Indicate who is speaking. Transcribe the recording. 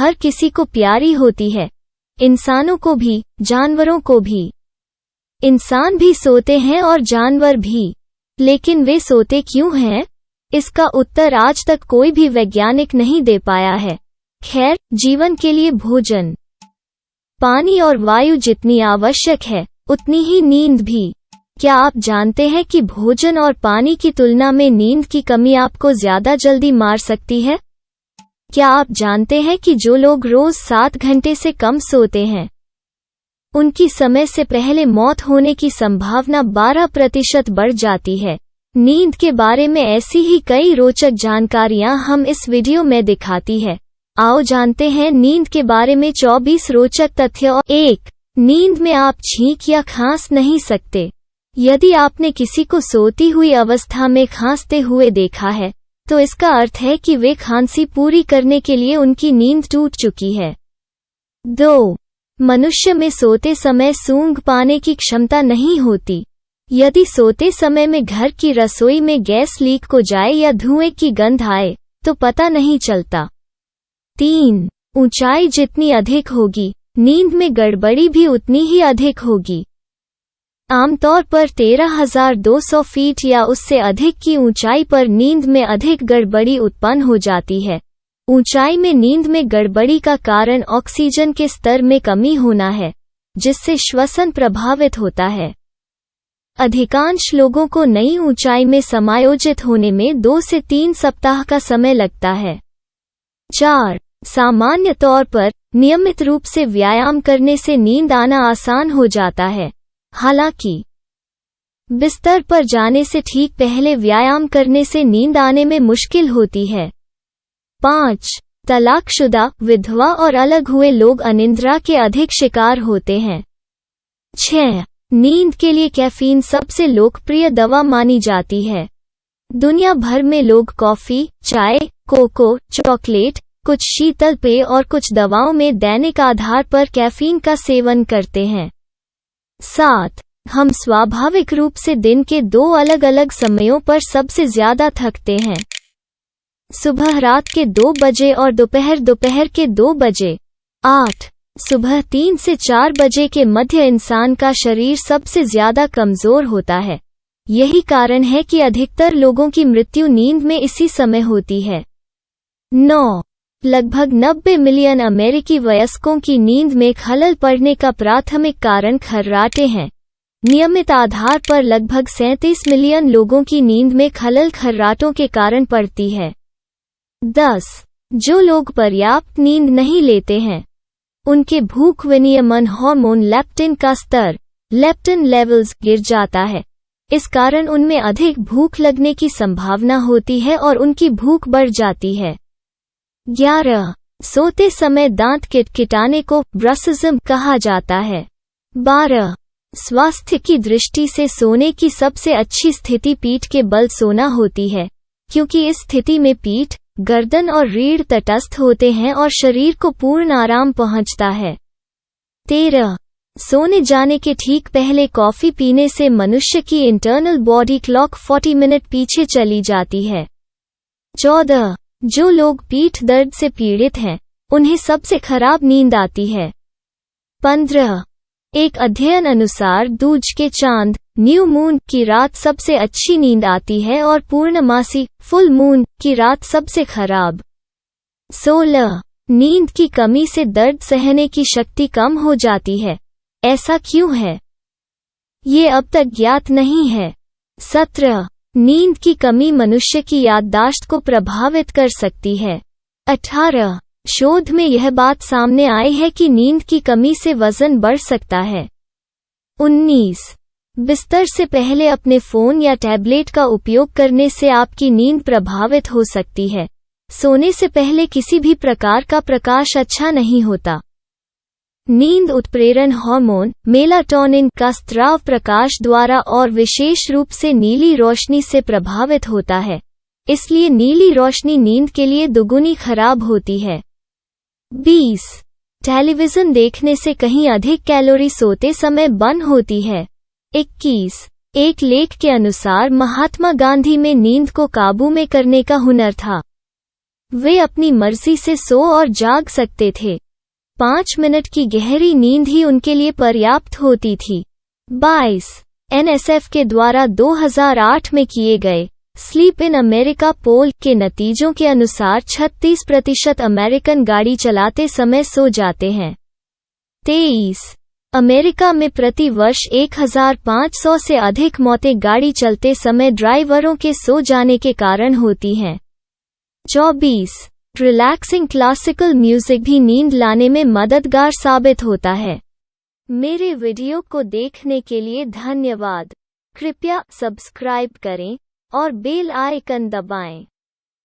Speaker 1: हर किसी को प्यारी होती है, इंसानों को भी, जानवरों को भी। इंसान भी सोते हैं और जानवर भी, लेकिन वे सोते क्यों हैं? इसका उत्तर आज तक कोई भी वैज्ञानिक नहीं दे पाया है। खैर, जीवन के लिए भोजन, पानी और वायु जितनी आवश्यक है, उतनी ही नींद भी। क्या आप जानते हैं कि भोजन और पानी की तुलना में नींद की कमी आपको ज्यादा जल्दी मार सकती है? क्या आप जानते हैं कि जो लोग रोज 7 घंटे से कम सोते हैं, उनकी समय से पहले मौत होने की संभावना 12% बढ़ जाती है। नींद के बारे में ऐसी ही कई रोचक जानकारियां हम इस वीडियो में दिखाती है। आओ जानते हैं नींद के बारे में 24 रोचक तथ्य। 1. नींद में आप छींक या खांस नहीं सकते। यदि आपने किसी को सोती हुई अवस्था में खांसते हुए देखा है, तो इसका अर्थ है कि वे खांसी पूरी करने के लिए उनकी नींद टूट चुकी है। 2. मनुष्य में सोते समय सूंघ पाने की क्षमता नहीं होती। यदि सोते समय में घर की रसोई में गैस लीक हो जाए या धुएं की गंध आए, तो पता नहीं चलता। 3. ऊंचाई जितनी अधिक होगी, नींद में गड़बड़ी भी उतनी ही अधिक होगी। आमतौर पर 13,200 फीट या उससे अधिक की ऊंचाई पर नींद में अधिक गड़बड़ी उत्पन्न हो जाती है। ऊंचाई में नींद में गड़बड़ी का कारण ऑक्सीजन के स्तर में कमी होना है, जिससे श्वसन प्रभावित होता है। अधिकांश लोगों को नई ऊंचाई में समायोजित होने में 2 से 3 सप्ताह का समय लगता है। 4. सामान्य तौर पर नियमित रूप से व्यायाम करने से नींद आना आसान हो जाता है। हालांकि बिस्तर पर जाने से ठीक पहले व्यायाम करने से नींद आने में मुश्किल होती है। 5. तलाकशुदा, विधवा और अलग हुए लोग अनिद्रा के अधिक शिकार होते हैं। 6. नींद के लिए कैफीन सबसे लोकप्रिय दवा मानी जाती है। दुनिया भर में लोग कॉफी, चाय, कोको, चॉकलेट, कुछ शीतल पेय और कुछ दवाओं में दैनिक आधार पर कैफीन का सेवन करते हैं। 7. हम स्वाभाविक रूप से दिन के 2 अलग अलग समयों पर सबसे ज्यादा थकते हैं। सुबह रात के 2 बजे और दोपहर के 2 बजे। 8. सुबह 3 से 4 बजे के मध्य इंसान का शरीर सबसे ज्यादा कमजोर होता है। यही कारण है कि अधिकतर लोगों की मृत्यु नींद में इसी समय होती है। 9. लगभग 90 मिलियन अमेरिकी वयस्कों की नींद में खलल पड़ने का प्राथमिक कारण खर्राटे हैं। नियमित आधार पर लगभग 37 मिलियन लोगों की नींद में खलल खर्राटों के कारण पड़ती है। 10. जो लोग पर्याप्त नींद नहीं लेते हैं, उनके भूख विनियमन हार्मोन लेप्टिन का स्तर, लेप्टिन लेवल्स, गिर जाता है। इस कारण उनमें अधिक भूख लगने की संभावना होती है और उनकी भूख बढ़ जाती है। 11. सोते समय दांत किटकिटाने को ब्रसिज्म कहा जाता है। 12. स्वास्थ्य की दृष्टि से सोने की सबसे अच्छी स्थिति पीठ के बल सोना होती है, क्योंकि इस स्थिति में पीठ, गर्दन और रीढ़ तटस्थ होते हैं और शरीर को पूर्ण आराम पहुंचता है। 13. सोने जाने के ठीक पहले कॉफी पीने से मनुष्य की इंटरनल बॉडी क्लॉक 40 मिनट पीछे चली जाती है। 14. जो लोग पीठ दर्द से पीड़ित हैं, उन्हें सबसे खराब नींद आती है। 15. एक अध्ययन अनुसार दूज के चांद, न्यू मून, की रात सबसे अच्छी नींद आती है और पूर्णमासी, फुल मून, की रात सबसे खराब। 16. नींद की कमी से दर्द सहने की शक्ति कम हो जाती है। ऐसा क्यों है, ये अब तक ज्ञात नहीं है। 17. नींद की कमी मनुष्य की याददाश्त को प्रभावित कर सकती है। 18. शोध में यह बात सामने आई है कि नींद की कमी से वजन बढ़ सकता है। 19. बिस्तर से पहले अपने फोन या टैबलेट का उपयोग करने से आपकी नींद प्रभावित हो सकती है। सोने से पहले किसी भी प्रकार का प्रकाश अच्छा नहीं होता। नींद उत्प्रेरण हार्मोन, मेलाटोनिन, का स्राव प्रकाश द्वारा और विशेष रूप से नीली रोशनी से प्रभावित होता है। इसलिए नीली रोशनी नींद के लिए दुगुनी खराब होती है। 20. टेलीविजन देखने से कहीं अधिक कैलोरी सोते समय बर्न होती है। 21. एक लेख के अनुसार महात्मा गांधी में नींद को काबू में करने का हुनर था। वे अपनी मर्जी से सो और जाग सकते थे। 5 मिनट की गहरी नींद ही उनके लिए पर्याप्त होती थी। 22 NSF के द्वारा 2008 में किए गए स्लीप इन अमेरिका पोल के नतीजों के अनुसार 36% अमेरिकन गाड़ी चलाते समय सो जाते हैं। 23 अमेरिका में प्रति वर्ष 1500 से अधिक मौतें गाड़ी चलते समय ड्राइवरों के सो जाने के कारण होती हैं। 24 रिलैक्सिंग क्लासिकल म्यूजिक भी नींद लाने में मददगार साबित होता है। मेरे वीडियो को देखने के लिए धन्यवाद। कृपया सब्सक्राइब करें और बेल आइकन दबाएं।